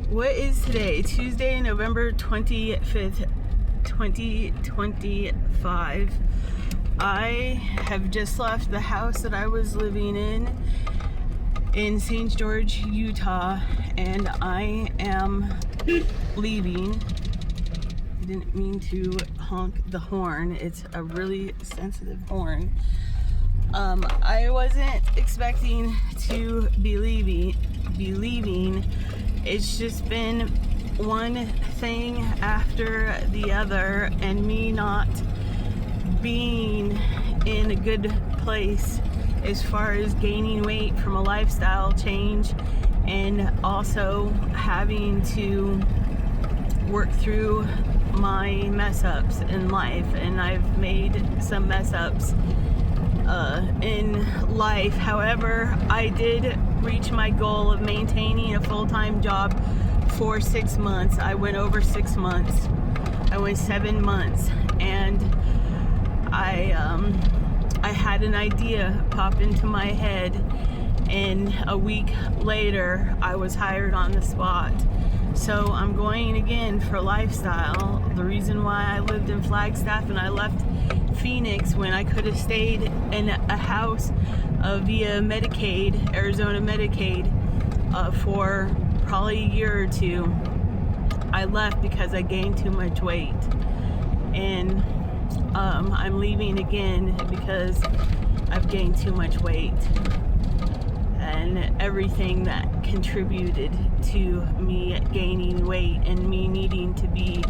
What is today? Tuesday, November 25th, 2025. I have just left the house that I was living in St. George, Utah, and I am leaving. I didn't mean to honk the horn. It's a really sensitive horn. I wasn't expecting to be leaving. It's just been one thing after the other, and me not being in a good place as far as gaining weight from a lifestyle change, and also having to work through my mess ups in life. And I've made some mess ups in life. However, I did reach my goal of maintaining a full-time job for 6 months. I went over 6 months. I went 7 months, and I had an idea pop into my head, and a week later I was hired on the spot. So I'm going again for lifestyle. The reason why I lived in Flagstaff and I left Phoenix when I could have stayed in a house via Medicaid, Arizona Medicaid, for probably a year or two, I left because I gained too much weight. And I'm leaving again because I've gained too much weight. And everything that contributed to me gaining weight and me needing to be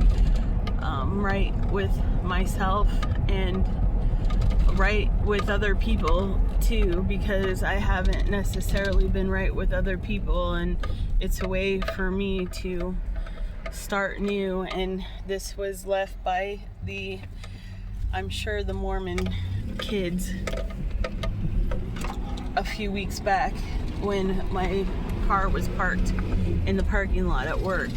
right with myself and right with other people too, because I haven't necessarily been right with other people, and it's a way for me to start new. And this was left by I'm sure the Mormon kids a few weeks back when my car was parked in the parking lot at work.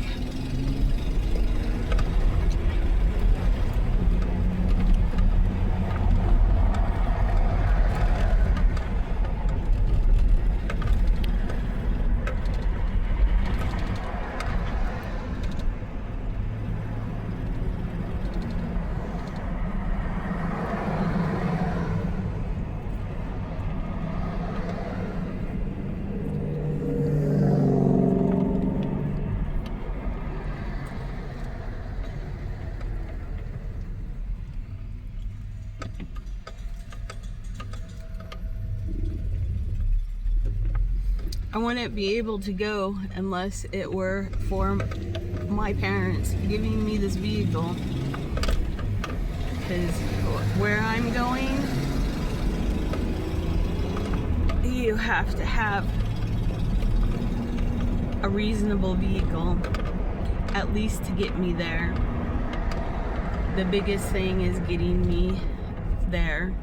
I wouldn't be able to go unless it were for my parents giving me this vehicle, because where I'm going, you have to have a reasonable vehicle, at least to get me there. The biggest thing is getting me there,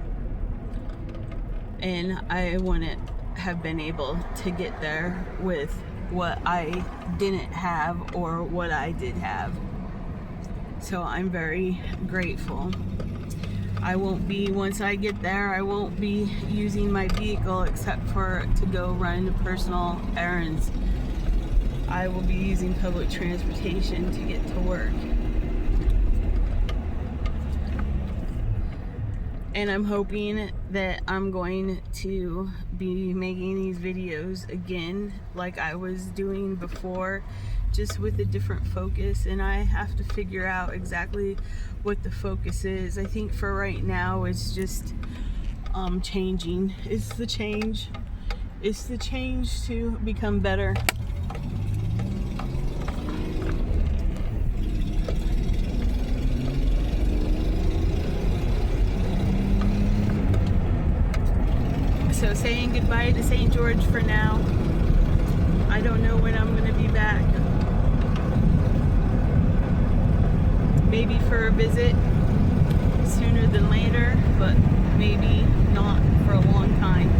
and I wouldn't have been able to get there with what I didn't have or what I did have. So I'm very grateful. Once I get there, I won't be using my vehicle except for to go run personal errands. I will be using public transportation to get to work. And I'm hoping that I'm going to be making these videos again like I was doing before, just with a different focus. And I have to figure out exactly what the focus is. I think for right now it's just changing. It's the change to become better. So saying goodbye to St. George for now. I don't know when I'm going to be back. Maybe for a visit sooner than later, but maybe not for a long time.